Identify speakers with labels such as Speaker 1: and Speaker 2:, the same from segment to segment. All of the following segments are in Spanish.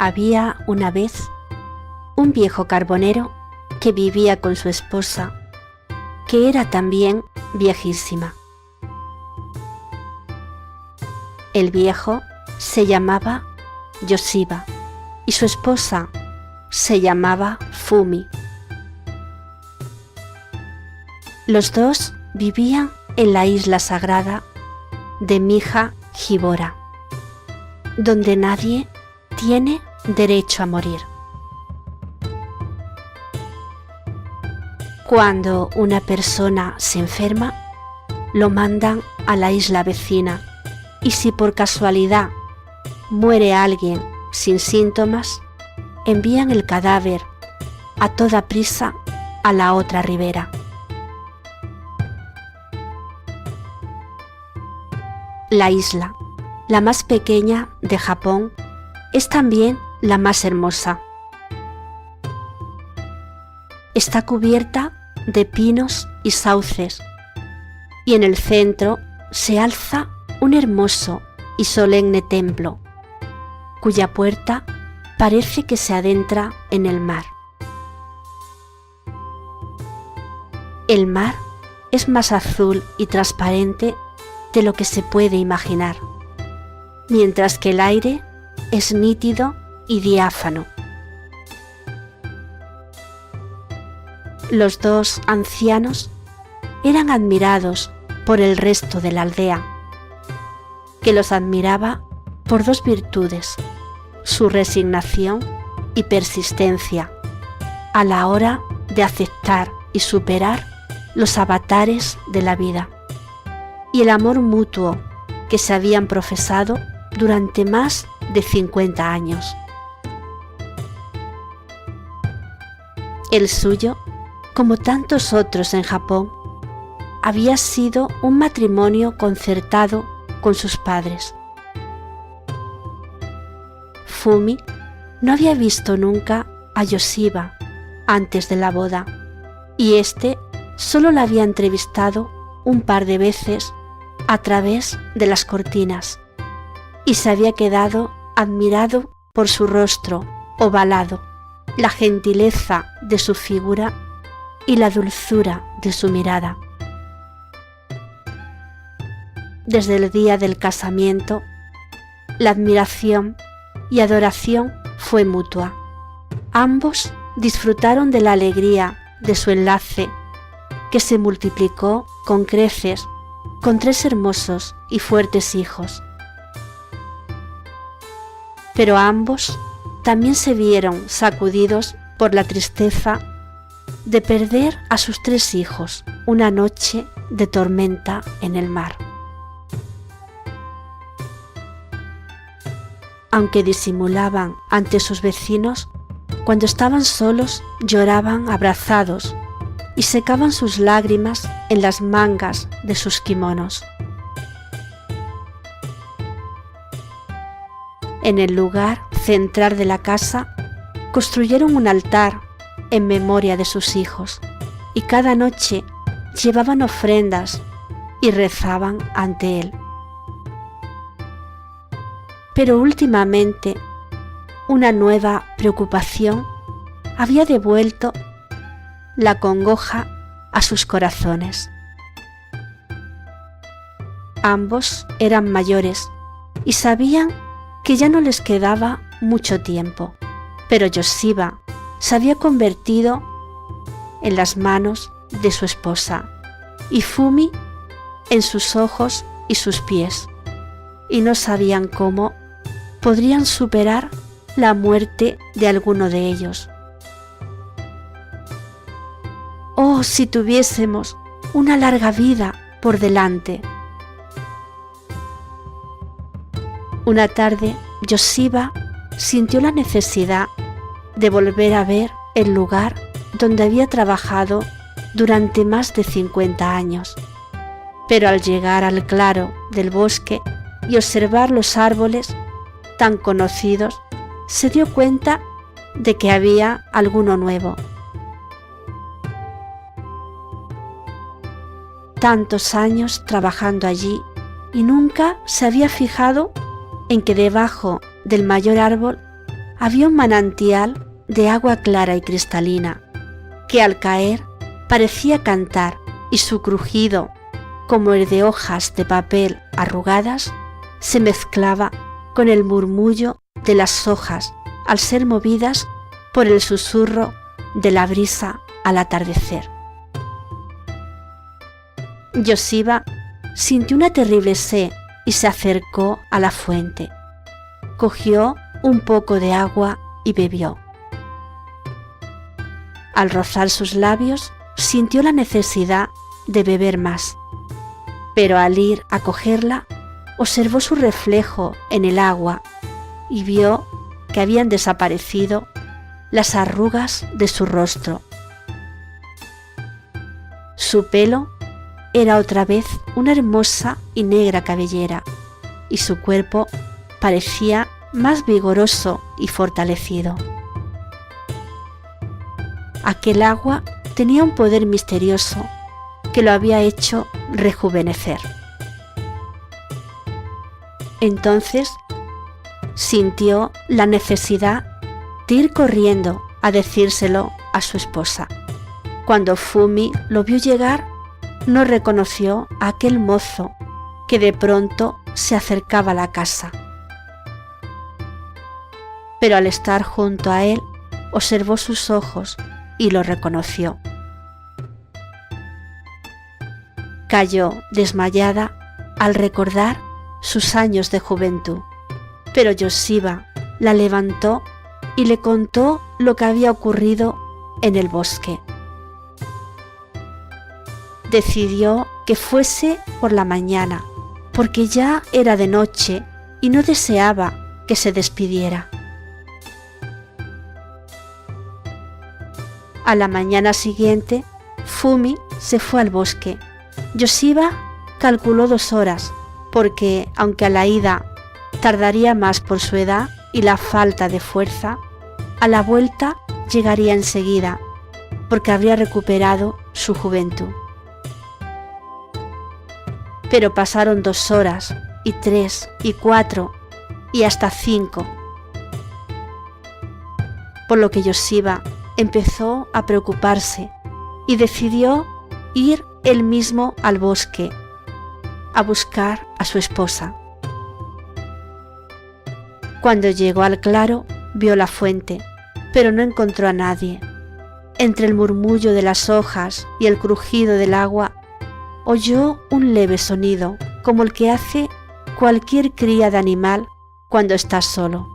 Speaker 1: Había una vez un viejo carbonero que vivía con su esposa, que era también viejísima. El viejo se llamaba Yoshiba y su esposa se llamaba Fumi. Los dos vivían en la isla sagrada de Mija Jibora, donde nadie tiene derecho a morir. Cuando una persona se enferma, lo mandan a la isla vecina, y si por casualidad muere alguien sin síntomas, envían el cadáver a toda prisa a la otra ribera. La isla, la más pequeña de Japón, es también la más hermosa. Está cubierta de pinos y sauces, y en el centro se alza un hermoso y solemne templo, cuya puerta parece que se adentra en el mar. El mar es más azul y transparente de lo que se puede imaginar, mientras que el aire es nítido y diáfano. Los dos ancianos eran admirados por el resto de la aldea, que los admiraba por dos virtudes: su resignación y persistencia a la hora de aceptar y superar los avatares de la vida, y el amor mutuo que se habían profesado durante más de 50 años. El suyo, como tantos otros en Japón, había sido un matrimonio concertado con sus padres. Fumi no había visto nunca a Yoshiba antes de la boda, y éste solo la había entrevistado un par de veces a través de las cortinas, y se había quedado admirado por su rostro ovalado, la gentileza de su figura y la dulzura de su mirada. Desde el día del casamiento, la admiración y adoración fue mutua. Ambos disfrutaron de la alegría de su enlace, que se multiplicó con creces, con 3 hermosos y fuertes hijos. Pero ambos también se vieron sacudidos por la tristeza de perder a sus 3 hijos una noche de tormenta en el mar. Aunque disimulaban ante sus vecinos, cuando estaban solos lloraban abrazados y secaban sus lágrimas en las mangas de sus kimonos. En el lugar central de la casa construyeron un altar en memoria de sus hijos, y cada noche llevaban ofrendas y rezaban ante él. Pero últimamente una nueva preocupación había devuelto la congoja a sus corazones. Ambos eran mayores y sabían que ya no les quedaba mucho tiempo, pero Yoshiba se había convertido en las manos de su esposa y Fumi en sus ojos y sus pies, y no sabían cómo podrían superar la muerte de alguno de ellos. ¡Oh, si tuviésemos una larga vida por delante! Una tarde, Yoshiba sintió la necesidad de volver a ver el lugar donde había trabajado durante más de 50 años. Pero al llegar al claro del bosque y observar los árboles tan conocidos, se dio cuenta de que había alguno nuevo. Tantos años trabajando allí y nunca se había fijado en que debajo del mayor árbol había un manantial de agua clara y cristalina, que al caer parecía cantar, y su crujido, como el de hojas de papel arrugadas, se mezclaba con el murmullo de las hojas al ser movidas por el susurro de la brisa al atardecer. Yoshiba sintió una terrible sed y se acercó a la fuente. Cogió un poco de agua y bebió. Al rozar sus labios, sintió la necesidad de beber más, pero al ir a cogerla, observó su reflejo en el agua y vio que habían desaparecido las arrugas de su rostro. Su pelo era otra vez una hermosa y negra cabellera, y su cuerpo parecía más vigoroso y fortalecido. Aquel agua tenía un poder misterioso que lo había hecho rejuvenecer. Entonces sintió la necesidad de ir corriendo a decírselo a su esposa. Cuando Fumi lo vio llegar, no reconoció a aquel mozo que de pronto se acercaba a la casa. Pero al estar junto a él, observó sus ojos y lo reconoció. Cayó desmayada al recordar sus años de juventud, pero Yoshiba la levantó y le contó lo que había ocurrido en el bosque. Decidió que fuese por la mañana, porque ya era de noche y no deseaba que se despidiera. A la mañana siguiente, Fumi se fue al bosque. Yoshiba calculó 2 horas, porque aunque a la ida tardaría más por su edad y la falta de fuerza, a la vuelta llegaría enseguida, porque habría recuperado su juventud. Pero pasaron 2 horas, y 3, y 4, y hasta 5, por lo que Yoshiba empezó a preocuparse y decidió ir él mismo al bosque a buscar a su esposa. Cuando llegó al claro, vio la fuente, pero no encontró a nadie. Entre el murmullo de las hojas y el crujido del agua, oyó un leve sonido, como el que hace cualquier cría de animal cuando está solo.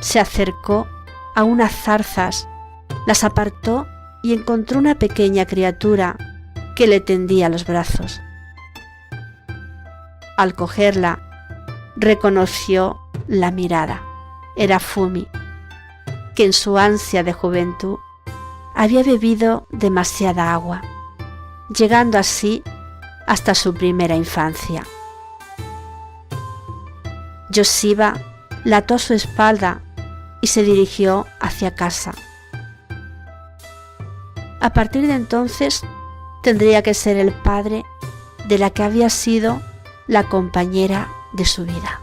Speaker 1: Se acercó a unas zarzas, las apartó y encontró una pequeña criatura que le tendía los brazos. Al cogerla, reconoció la mirada. Era Fumi, que en su ansia de juventud había bebido demasiada agua, llegando así hasta su primera infancia. Yoshiba la ató a su espalda y se dirigió hacia casa. A partir de entonces tendría que ser el padre de la que había sido la compañera de su vida.